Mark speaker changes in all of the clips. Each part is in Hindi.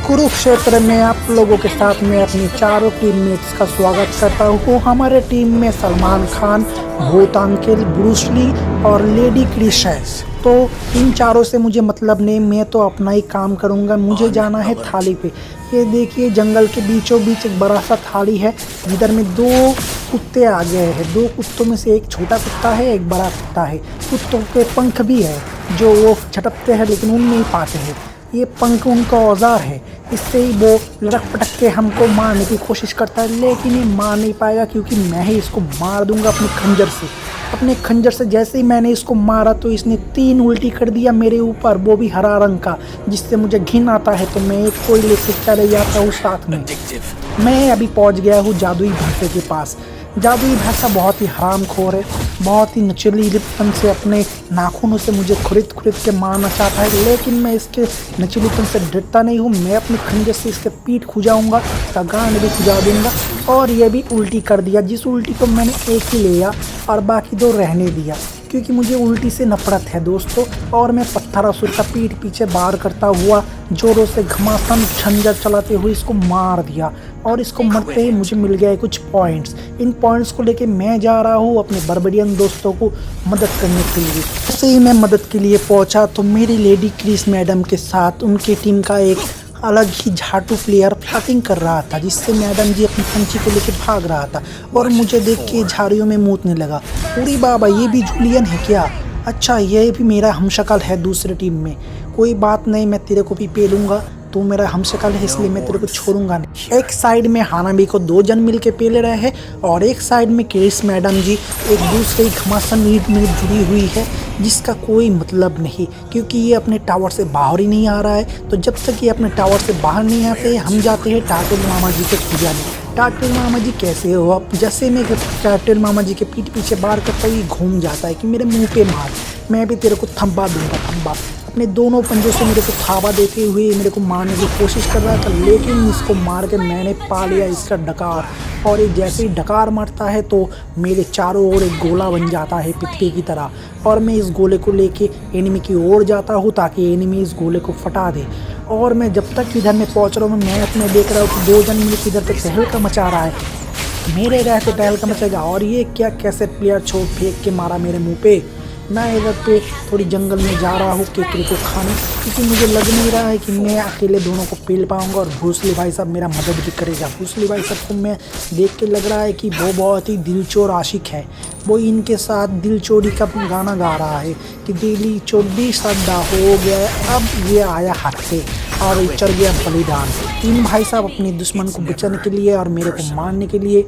Speaker 1: कुरुक्षेत्र में आप लोगों के साथ में अपनी चारों टीममेट्स का स्वागत करता हूँ। हमारे टीम में सलमान खान, भूत अंकल, ब्रूस ली और लेडी क्रिश है। तो इन चारों से मुझे मतलब नहीं, मैं तो अपना ही काम करूँगा। मुझे जाना है थाली पे। ये देखिए जंगल के बीचों बीच एक बड़ा सा थाली है जिधर में दो कुत्ते आ गए हैं। दो कुत्तों में से एक छोटा कुत्ता है, एक बड़ा कुत्ता है। कुत्तों के पंख भी है जो वो झटकते हैं लेकिन उड़ नहीं पाते हैं। ये पंख उनका औजार है, इससे ही वो लटक पटक के हमको मारने की कोशिश करता है, लेकिन ये मार नहीं पाएगा क्योंकि मैं ही इसको मार दूंगा अपने खंजर से। अपने खंजर से जैसे ही मैंने इसको मारा तो इसने 3 उल्टी कर दिया मेरे ऊपर, वो भी हरा रंग का, जिससे मुझे घिन आता है। तो मैं एक कोई लेके चले जाता हूँ साथ में। मैं अभी पहुँच गया हूँ जादुई भैंसे के पास। जादुई भैंसा बहुत ही हरामखोर है, बहुत ही नचीलेपन से अपने नाखूनों से मुझे खुरिद के मारना चाहता है, लेकिन मैं इसके नचीलेपन से डरता नहीं हूँ। मैं अपने खंजर से इसके पीठ खुजाऊंगा, इसका गांड भी खुजा दूंगा। और ये भी उल्टी कर दिया, जिस उल्टी को मैंने एक ही लिया और बाकी 2 रहने दिया, क्योंकि मुझे उल्टी से नफरत है दोस्तों। और मैं पत्थरासुर का पीठ पीछे बाहर करता हुआ जोरों से घमासान खंजर चलाते हुए इसको मार दिया। और इसको मरते ही मुझे मिल गया है कुछ पॉइंट्स। इन पॉइंट्स को लेके मैं जा रहा हूँ अपने बर्बरियन दोस्तों को मदद करने के लिए। जैसे ही मैं मदद के लिए पहुँचा तो मेरी लेडी क्रिस मैडम के साथ उनकी टीम का एक अलग ही झाटू प्लेयर फ्लटिंग कर रहा था, जिससे मैडम जी अपनी पंछी को लेकर भाग रहा था और मुझे देख के झाड़ियों में मूतने लगा। अरे बाबा, ये भी जूलियन है क्या? अच्छा, ये भी मेरा हमशक्ल है दूसरी टीम में। कोई बात नहीं, मैं तेरे को भी पेलूंगा। तू मेरा हमशक्ल है इसलिए मैं तेरे को छोड़ूंगा नहीं। एक साइड में हानाबी को 2 जन मिल के पेले रहे हैं और एक साइड में क्रिस मैडम जी एक दूसरे घमासान ईंट में जुड़ी हुई है, जिसका कोई मतलब नहीं, क्योंकि ये अपने टावर से बाहर ही नहीं आ रहा है। तो जब तक ये अपने टावर से बाहर नहीं आते हम जाते हैं टाटुल मामा जी के खुजाने। टाटुल मामा जी कैसे हो? अब जैसे मैं टाटुल मामा जी के पीठ पीछे बार करता ही घूम जाता है कि मेरे मुंह पे मार, मैं भी तेरे को थंबा दूंगा थंबा। अपने दोनों पंजों से मेरे को थावा देते हुए मेरे को मारने की कोशिश कर रहा था, लेकिन इसको मार के मैंने पा लिया इसका डकार। और ये जैसे ही डकार मारता है तो मेरे चारों ओर एक गोला बन जाता है पित्ते की तरह, और मैं इस गोले को लेके एनिमी की ओर जाता हूँ ताकि एनिमी इस गोले को फटा दे। और मैं जब तक इधर में पहुँच रहा हूँ मैं अपने देख रहा हूँ कि 2 जन मिलकर इधर तक तहलका मचा रहा है। मेरे रहते तहलका मचेगा, और ये क्या कैसे प्लेयर छोड़ फेंक के मारा मेरे मुँह पे। मैं इधर पे थोड़ी जंगल में जा रहा हूँ केकड़े को खाने, क्योंकि मुझे लग नहीं रहा है कि मैं अकेले दोनों को पेल पाऊंगा। और ब्रूस ली भाई साहब मेरा मदद भी करेगा। ब्रूस ली भाई साहब को मैं देख के लग रहा है कि वो बहुत ही दिलचोर आशिक है। वो इनके साथ दिल चोरी का गाना गा रहा है कि दिली चोरी सदा हो गया, अब ये आया हाथ पे और चढ़ गया बलिदान। 3 भाई साहब अपने दुश्मन को बचाने के लिए और मेरे को मारने के लिए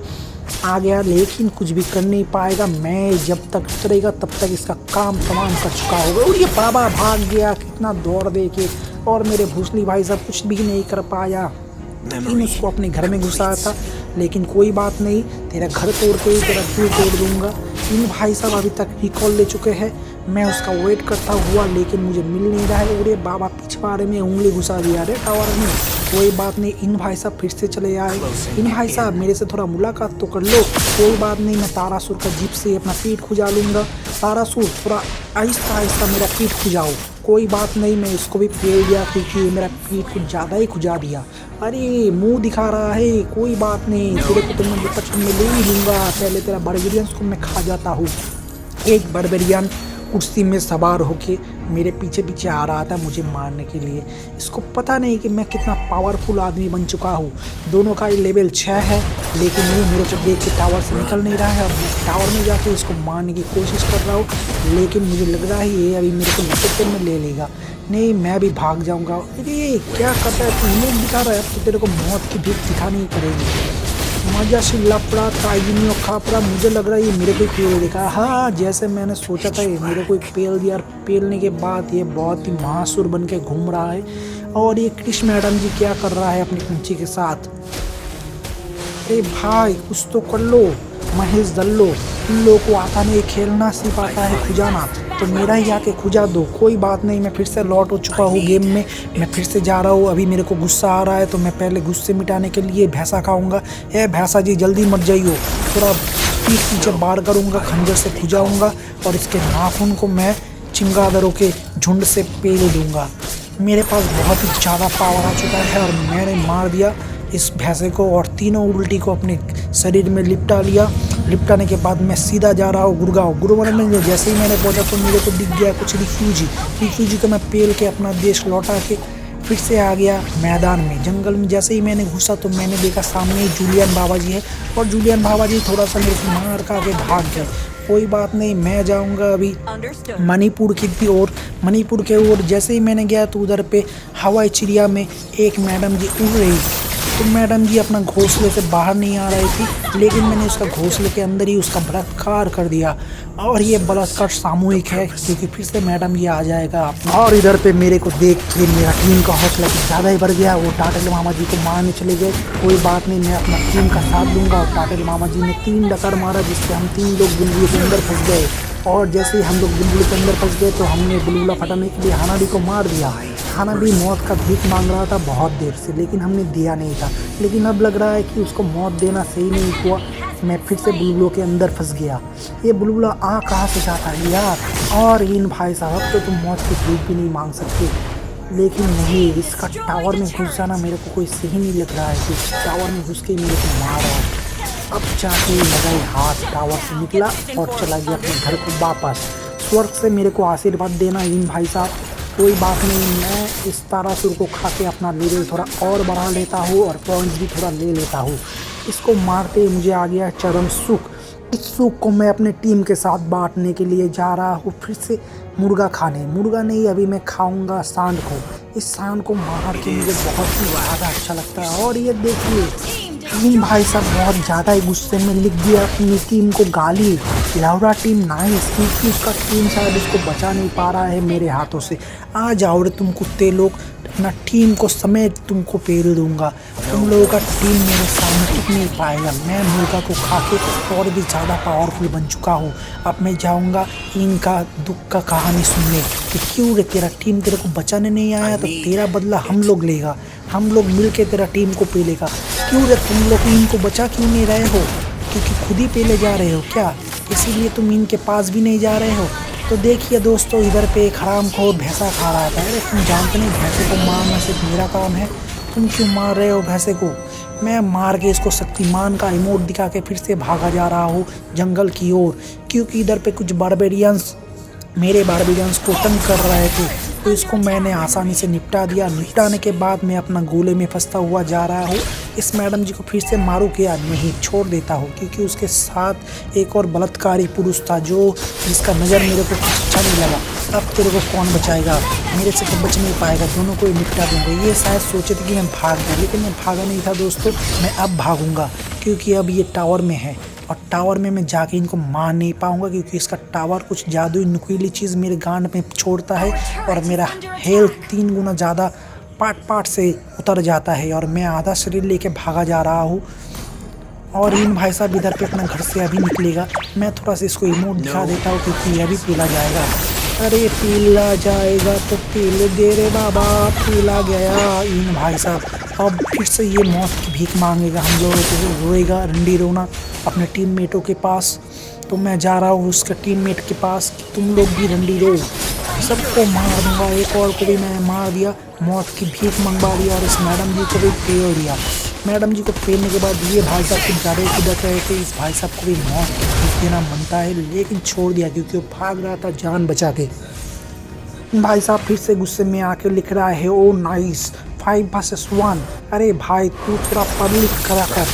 Speaker 1: आ गया, लेकिन कुछ भी कर नहीं पाएगा। मैं जब तक उतरेगा तब तक इसका काम तमाम कर चुका होगा। और ये बाबा भाग गया कितना दौड़ दे के, और मेरे भूसली भाई साहब कुछ भी नहीं कर पाया। इन उसको अपने घर में घुसाया था, लेकिन कोई बात नहीं, तेरा घर तोड़ के ही तेरा दिल तोड़ दूंगा। इन भाई साहब अभी तक रिकॉल ले चुके हैं। मैं उसका वेट करता हुआ, लेकिन मुझे मिल नहीं रहा है। अरे बाबा, पिछवाड़े में उंगली घुसा दिया रे टावर में। कोई बात नहीं, इन भाई साहब फिर से चले आए। इन भाई साहब मेरे से थोड़ा मुलाकात तो कर लो। कोई बात नहीं, मैं तारासुर का जीप से अपना पीठ खुजा लूँगा। तारासुर थोड़ा आहिस्ता आहिस्ता मेरा पीठ खुजाओ। कोई बात नहीं, मैं इसको भी फेल दिया क्योंकि मेरा पीठ कुछ ज़्यादा ही खुजा दिया। अरे मुंह दिखा रहा है, कोई बात नहीं, तेरे को तो मैं बचपन में ले ही लूँगा। पहले तेरा बर्बरियंस को मैं खा जाता हूँ। एक बर्बरियन कुर्सी में सवार होके मेरे पीछे पीछे आ रहा था मुझे मारने के लिए। इसको पता नहीं कि मैं कितना पावरफुल आदमी बन चुका हूँ। दोनों का ही लेवल 6 है, लेकिन ये मेरे को देख के टावर से निकल नहीं रहा है। और मैं टावर में जाके इसको मारने की कोशिश कर रहा हूँ, लेकिन मुझे लग रहा है ये अभी मेरे को लपेटे में ले लेगा। नहीं, मैं भी भाग जाऊँगा। अरे क्या करता है तू? मुँह दिखा रहा है, अब तो तेरे को मौत की भीख दिखानी ही पड़ेगी। मजा से लपड़ा ताइनियों खापड़ा, मुझे लग रहा है ये मेरे को पेल देखा। हाँ, जैसे मैंने सोचा था ये मेरे को पेल दिया, और पेलने के बाद ये बहुत ही महासुर बन के घूम रहा है। और ये क्रिश मैडम जी क्या कर रहा है अपनी पंछी के साथ? अरे भाई, कुछ तो कर लो महेश दल्लो, इन लोगों को आता नहीं, खेलना सिर्फ आता है खुजाना, तो मेरा ही आके खुजा दो। कोई बात नहीं, मैं फिर से लौट हो चुका हूँ गेम में। मैं फिर से जा रहा हूँ। अभी मेरे को गुस्सा आ रहा है तो मैं पहले गुस्से मिटाने के लिए भैंसा खाऊंगा। भैंसा जी जल्दी मत जाइयो, थोड़ा पीठ पीछे बार करूँगा, खंजर से खुजाऊँगा और इसके नाखून को मैं चिंगादड़ों के झुंड से पेल दूँगा। मेरे पास बहुत ही ज़्यादा पावर आ चुका है और मैंने मार दिया इस भैंसे को और तीनों उल्टी को अपने शरीर में लिपटा लिया। लिपटाने के बाद मैं सीधा जा रहा हूँ गुड़गांव। गुड़गांव में जैसे ही मैंने पहुंचा तो मेरे को दिख गया कुछ रिफ्यूजी को मैं पेल के अपना देश लौटा के फिर से आ गया मैदान में। जंगल में जैसे ही मैंने घुसा तो मैंने देखा सामने ही जूलियन बाबा जी है और जूलियन बाबा जी थोड़ा सा मेरे को मार खा के भाग गए। कोई बात नहीं, मैं जाऊंगा अभी मणिपुर की ओर। मणिपुर के ओर जैसे ही मैंने गया तो उधर पे हवाई चिड़िया में एक मैडम जी उड़ रही थी। तो मैडम जी अपना घोंसले से बाहर नहीं आ रही थी, लेकिन मैंने उसका घोंसले के अंदर ही उसका बलात्कार कर दिया। और ये बलात्कार सामूहिक है क्योंकि फिर से मैडम ये आ जाएगा। और इधर पे मेरे को देख के मेरा टीम का हौसला कुछ ज़्यादा ही बढ़ गया। वो टाटल मामा जी को मारने चले गए। कोई बात नहीं, मैं अपना टीम का साथ दूंगा। और टाटल मामा जी ने 3 डकर मारा जिससे हम 3 लोग बुलबुल के अंदर फंस गए। और जैसे ही हम लोग बुलबुल के अंदर फंस गए तो हमने बुलबुला फटाने के लिए हानाबी को मार दिया। हानाबी मौत का भीख मांग रहा था बहुत देर से, लेकिन हमने दिया नहीं था। लेकिन अब लग रहा है कि उसको मौत देना सही नहीं हुआ। मैं फिर से बुलबुलों के अंदर फंस गया। ये बुलबुला आ कहाँ से जाता है यार। और इन भाई साहब तो तुम मौत की भीख भी नहीं मांग सकते। लेकिन नहीं, इसका टावर में घुस जाना मेरे को कोई सही नहीं लग रहा है कि टावर में घुस के मेरे को मार रहा है। अब जाके लगाई हाथ, टावर से निकला और चला गया अपने घर को वापस। स्वर्ग से मेरे को आशीर्वाद देना इन भाई साहब। कोई बात नहीं, मैं इस तारासुर को खा के अपना लेवल थोड़ा और बढ़ा लेता हूँ और पॉइंट्स भी थोड़ा ले लेता हूँ। इसको मारते ही मुझे आ गया चरम सुख। इस सुख को मैं अपने टीम के साथ बांटने के लिए जा रहा हूँ फिर से मुर्गा खाने। मुर्गा नहीं, अभी मैं खाऊंगा सांड को। इस सांड को मार के मुझे बहुत ही ज़्यादा अच्छा लगता है। और ये देखिए टीम भाई साहब बहुत ज़्यादा ही गुस्से में लिख दिया अपनी टीम को गाली। लाउरा टीम नाइस, क्योंकि उसका टीम शायद उसको बचा नहीं पा रहा है मेरे हाथों से। आ जाओ रे तुम कुत्ते लोग, अपना टीम को समेत तुमको पेल दूंगा। तुम लोगों का टीम मेरे सामने टिक नहीं पाएगा। मैं मुर्गा को खा के और भी ज़्यादा पावरफुल बन चुका हूँ। अब मैं जाऊँगा इनका दुख का कहानी सुनने कि क्यों रे तेरा टीम तेरे को बचाने नहीं आया, तो तेरा बदला हम लोग लेगा। हम लोग मिल के तेरा टीम को पेलेगा। क्यों रे तुम लोग इनको बचा क्यों नहीं रहे हो? क्योंकि खुद ही पेले जा रहे हो क्या? इसीलिए तुम इनके पास भी नहीं जा रहे हो। तो देखिए दोस्तों, इधर पे एक हरामखोर भैंसा खा रहा था। अरे तुम जानते नहीं भैंसे को मारना सिर्फ मेरा काम है। तुम क्यों मार रहे हो भैंसे को? मैं मार के इसको शक्तिमान का इमोट दिखा के फिर से भागा जा रहा हूँ जंगल की ओर, क्योंकि इधर पे कुछ बारबेरियंस मेरे बारबेरियंस को तंग कर रहे थे। तो इसको मैंने आसानी से निपटा दिया। निपटाने के बाद मैं अपना गोले में फंसता हुआ जा रहा हूँ। इस मैडम जी को फिर से मारूं क्या? नहीं, छोड़ देता हूँ, क्योंकि उसके साथ एक और बलात्कारी पुरुष था जिसका नज़र मेरे को कुछ अच्छा नहीं लगा। अब तेरे को कौन बचाएगा? मेरे से तो बच नहीं पाएगा, दोनों को ही निपटा दूंगा। ये शायद सोचे थे कि मैं भाग गया, लेकिन मैं भागा नहीं था दोस्तों। मैं अब भागूंगा क्योंकि अब ये टावर में है और टावर में मैं जाके इनको मार नहीं पाऊंगा, क्योंकि इसका टावर कुछ जादुई नुकीली चीज़ मेरे गांड में छोड़ता है और मेरा हेल्थ 3 गुना ज़्यादा पार्ट से उतर जाता है और मैं आधा शरीर लेके भागा जा रहा हूँ। और इन भाई साहब इधर पे अपना घर से अभी निकलेगा। मैं थोड़ा सा इसको इमोट दिखा देता हूँ क्योंकि यह भी पीला जाएगा। अरे पीला जाएगा तो पीले दे रे बाबा, पीला गया। इन भाई साहब अब फिर से ये मौत की भीख मांगेगा, हम लोगों को रोएगा रंडी रोना अपने टीममेटों के पास। तो मैं जा रहा हूँ उसके टीममेट के पास कि तुम लोग भी रंडी रो। सबको मार दूंगा। एक और को भी मैंने मार दिया, मौत की भीख मंगवा दिया और इस मैडम जी को भी पेल दिया। मैडम जी को पेलने के बाद ये भाई साहब कुछ ज़्यादा ही कुदक रहे थे। इस भाई साहब को भी मौत की भीख देना बनता है, लेकिन छोड़ दिया क्योंकि वो भाग रहा था जान बचा के। भाई साहब फिर से गुस्से में आके लिख रहा है, ओ नाइस 5 vs 1। अरे भाई तू थोड़ा पब्लिक करा कर।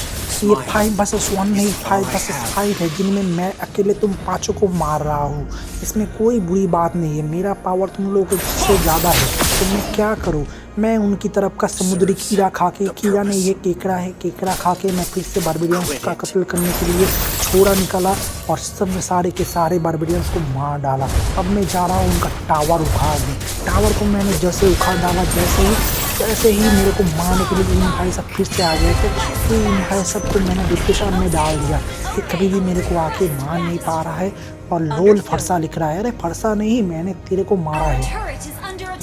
Speaker 1: ये 5 vs 1 नहीं, 5 vs 5 है, जिनमें मैं अकेले तुम 5 को मार रहा हूँ। इसमें कोई बुरी बात नहीं है। मेरा पावर तुम लोगों से ज़्यादा है, तो मैं क्या करूँ? मैं उनकी तरफ का समुद्री कीड़ा खा के, कीड़ा नहीं ये केकड़ा है, केकड़ा खा के मैं फिर से बारबेरियंस का कत्ल करने के लिए छोड़ा निकला और सब सारे के सारे बारबेरियंस को मार डाला। अब मैं जा रहा हूँ उनका टावर उखाड़ने। टावर को मैंने जैसे उखाड़ डाला, जैसे ही मेरे को मारने के लिए इन भाई सब फिर से आ गए थे। तो इन भाई सब को मैंने डिप्रेशन में डाल दिया। ये कभी भी मेरे को आके मार नहीं पा रहा है और लोल फरसा लिख रहा है। अरे फरसा नहीं, मैंने तेरे को मारा है।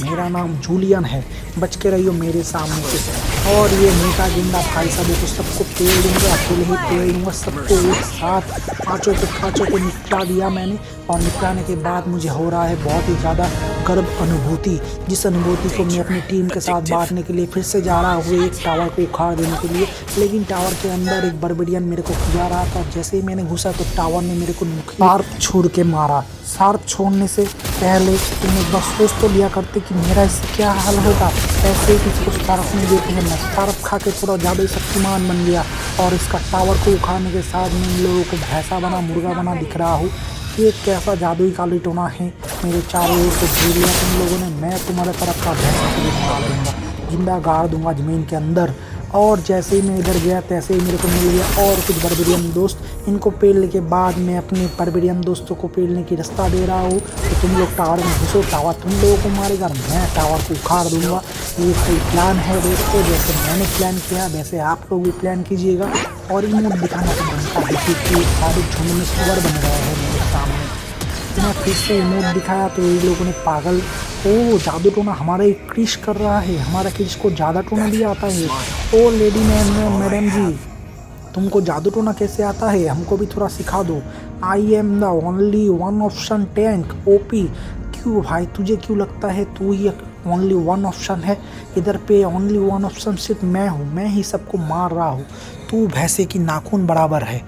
Speaker 1: मेरा नाम जूलियन है, बच के रहियो मेरे सामने से। और ये मीठा जिंदा भाई साहब को सबको पेड़ दूंगा, अकेले ही पेड़ दूंगा सबको एक साथ, पाँचों को निपटा दिया मैंने। और निपटाने के बाद मुझे हो रहा है बहुत ही ज़्यादा गर्व अनुभूति, जिस अनुभूति को मैं अपनी टीम के साथ बांटने के लिए फिर से जा रहा हूँ एक टावर को उखाड़ देने के लिए। लेकिन टावर के अंदर एक बर्बेरियन मेरे को खुजा रहा था, जैसे ही मैंने घुसा तो टावर ने मेरे को शार्प छोड़ के मारा। शार्प छोड़ने से पहले तुम एक बार सोच तो लिया करते कि मेरा इससे क्या हाल होगा। ऐसे ही किसी को शार्प नहीं देते हैं, मैं शार्प खा के थोड़ा ज़्यादा ही शक्तिमान बन गया और इसका टावर को उखाड़ने के साथ मैं इन लोगों को भैंसा बना, मुर्गा बना दिख रहा हूँ। ये कैसा जादुई काली टोना है, मेरे चारों ओर को घेर लिया तुम लोगों ने। मैं तुम्हारे तरफ का भैंसा को मार दूंगा, जिंदा गाड़ दूंगा ज़मीन के अंदर। और जैसे ही मैं इधर गया तैसे ही मेरे को मिल गया और कुछ बर्बेरियन दोस्त। इनको पेलने के बाद मैं अपने बर्बेरियन दोस्तों को पेलने की रास्ता दे रहा हूँ। तो तुम लोग टावर में घुसो, टावर तुम लोगों को मारेगा, मैं टावर को उखाड़ दूंगा। ये सही प्लान है दोस्तों, जैसे मैंने प्लान किया वैसे आप लोग भी प्लान कीजिएगा। और इमोट दिखाना तो बनता है क्योंकि सारे झुंड में सुअर बन रहे हैं मेरे सामने। मैं फिर से इमोट दिखाया तो ये लोगों ने पागल, ओ जादू टोना हमारा एक क्रिश कर रहा है, हमारा क्रिश को ज़्यादा टोना भी आता है। ओ लेडी मैडम जी, तुमको जादू टोना कैसे आता है, हमको भी थोड़ा सिखा दो। I am the only one option tank OP. क्यों भाई, तुझे क्यों लगता है तू ही ओनली वन ऑप्शन है? इधर पे ओनली वन ऑप्शन सिर्फ मैं हूँ, मैं ही सबको मार रहा हूँ। तू भैंसे की नाखून बराबर है।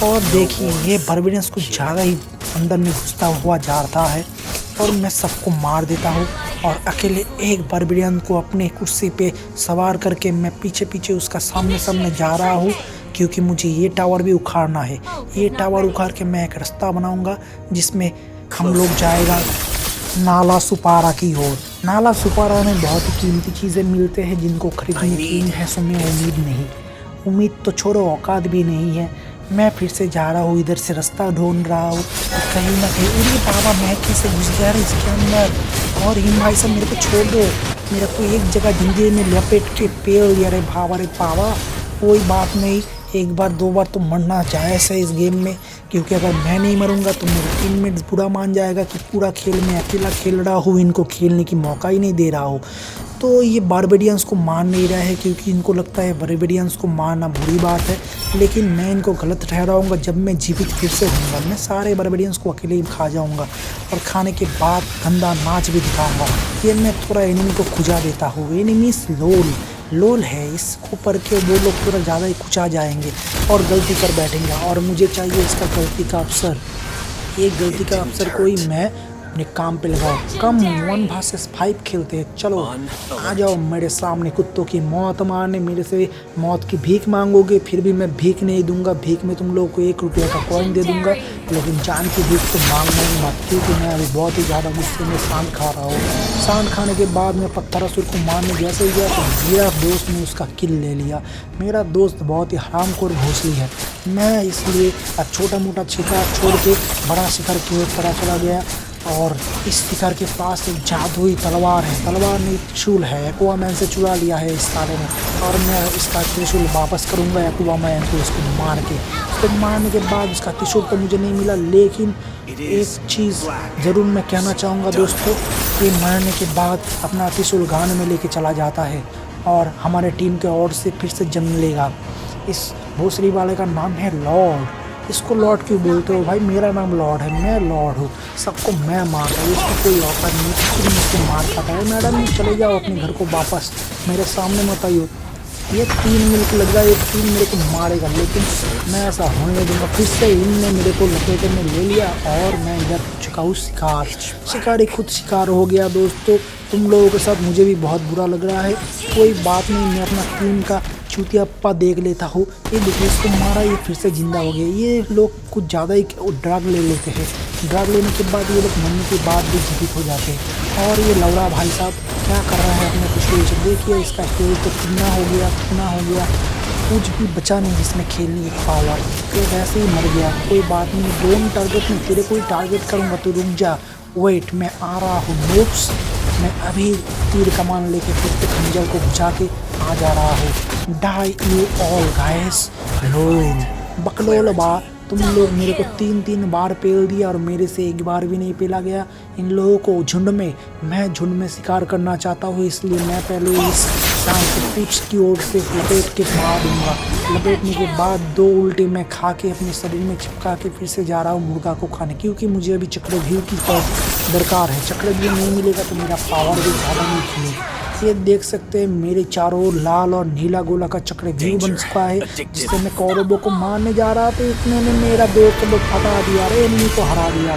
Speaker 1: और देखिए ये बर्बेरियंस कुछ ज़्यादा ही अंदर में घुसता हुआ जा रहा है और मैं सबको मार देता हूँ। और अकेले एक बर्बेरियन को अपने कुर्सी पे सवार करके मैं पीछे पीछे उसका सामने जा रहा हूँ, क्योंकि मुझे ये टावर भी उखाड़ना है। ये टावर उखाड़ के मैं एक रास्ता बनाऊँगा जिसमें हम लोग जाएगा नाला सुपारा की ओर। नाला सुपारा में बहुत ही कीमती चीज़ें मिलते हैं जिनको खरीदने की है सो में उम्मीद नहीं, उम्मीद तो छोड़ो औकात भी नहीं है। मैं फिर से जा रहा हूँ, इधर से रास्ता ढूंढ रहा हूँ कहीं ना कहीं। अरे बाबा मैं कैसे घुस गया रे इसके अंदर। और हिम भाई साहब मेरे को छोड़ दो, मेरे को एक जगह झंझे में लपेट के पेड़ दिया रे भावा रे पावा। कोई बात नहीं, एक बार दो बार तो मरना जायज़ है इस गेम में, क्योंकि अगर मैं नहीं मरूंगा तो मेरे टीममेट्स बुरा मान जाएगा कि पूरा खेल मैं अकेला खेल रहा हूँ, इनको खेलने की मौका ही नहीं दे रहा हूँ। तो ये बारबेरियंस को मार नहीं रहा है क्योंकि इनको लगता है बारबेरियंस को मारना बुरी बात है। लेकिन मैं इनको गलत ठहराऊंगा, जब मैं जीवित फिर से होऊंगा मैं सारे बारबेरियंस को अकेले ही खा जाऊंगा और खाने के बाद गंदा नाच भी दिखाऊंगा। ये मैं थोड़ा एनिमी को खुजा देता हूँ। एनिमीस लोल है, इसको पढ़ के वो लोग थोड़ा ज़्यादा ही खुचा जाएंगे और गलती कर बैठेंगे। और मुझे चाहिए इसका गलती का अवसर। ये गलती का अवसर कोई मैं अपने काम पे लगाओ। कम 1 vs 5 खेलते हैं, चलो आ जाओ मेरे सामने। कुत्तों की मौत मारने मेरे से मौत की भीख मांगोगे, फिर भी मैं भीख नहीं दूंगा। भीख में तुम लोगों को 1 रुपये का कॉइन दे दूंगा, लेकिन जान की भीख तो मांगना ही मत, क्योंकि मैं अभी बहुत ही ज़्यादा गुस्से में सांड खा रहा हूँ। सांड खाने के बाद मैं पत्थरासुर को मारने जैसे ही गया तो मेरा दोस्त ने उसका किल ले लिया। मेरा दोस्त बहुत ही हरामखोर घोंसली है। मैं इसलिए छोटा मोटा शिकार छोड़ के बड़ा शिकार की ओर तरह चला गया। और इस शिकार के पास एक जादुई तलवार है, तलवार नहीं त्रिशूल है। एक्वामैन से चुरा लिया है इस साले ने, और मैं इसका त्रिशूल वापस करूंगा एक्वामैन को, इसको मार के। उसको मारने के बाद उसका त्रिशूल तो मुझे नहीं मिला, लेकिन एक चीज़ ज़रूर मैं कहना चाहूँगा दोस्तों, कि मारने के बाद अपना त्रिशूल गान में लेके चला जाता है और हमारे टीम के ओर से फिर से जन्म लेगा। इस भोसड़ी वाले का नाम है लॉर्ड। इसको लॉर्ड क्यों बोलते हो भाई? मेरा नाम लॉर्ड है, मैं लॉर्ड हूँ, सबको मैं मार रहा हूँ, इसको कोई औकात नहीं, खुद मुझको मार पाता है। मैडम चले जाओ अपने घर को वापस, मेरे सामने मत आइयो। ये 3 मिनट लग रहा है, 3 मेरे को मारेगा, लेकिन मैं ऐसा होने नहीं दूंगा। फिर से इनने मेरे को लपेटे में ले लिया और मैं इधर चुका हूँ शिकार ही खुद शिकार हो गया। दोस्तों तुम लोगों के साथ मुझे भी बहुत बुरा लग रहा है, कोई बात नहीं, मैं अपना टीम का चूतियाप्पा देख लेता हूँ। ये देखिए इसको मारा, ये फिर से जिंदा हो गया। ये लोग कुछ ज़्यादा ही ड्रग ले लेते हैं, ड्रग लेने के बाद ये लोग मरने के बाद भी जीवित हो जाते हैं। और ये लवड़ा भाई साहब क्या कर रहा है अपने पिछले से, देखिए इसका खेल तो कितना हो गया, कुछ भी बचा नहीं जिसमें खेलने की पावर, तो वैसे ही मर गया। कोई बात नहीं, 2 टारगेट में तेरे को ही टारगेट करूँगा, तो रुक जा, वेट मैं आ रहा हूँ नोब्स। मैं अभी तीर कमान लेके फिर से खंजर को बुझा के आ जा रहा हूँ। Die you all guys. Lol बकलोल बा, तुम लोग मेरे को 3 बार पेल दिया और मेरे से एक बार भी नहीं पेला गया। इन लोगों को मैं झुंड में शिकार करना चाहता हूँ, इसलिए मैं पहले इस निशान से पूछ की ओर से लपेट के मार दूंगा। लपेटने के बाद 2 उल्टे मैं खा के अपने शरीर में चिपका के फिर से जा रहा हूँ मुर्गा को खाने, क्योंकि मुझे अभी चक्रव्यूह की दरकार है। चक्रव्यूह नहीं मिलेगा तो मेरा पावर भी ज़्यादा नहीं खिलेगा। ये देख सकते हैं मेरे चारों ओर लाल और नीला गोला का चक्रव्यूह बन चुका है, जिससे मैं कौरवों को मारने जा रहा था। इतने में मेरा दोस्त लोग हटा दिया, एनिमी को हरा दिया।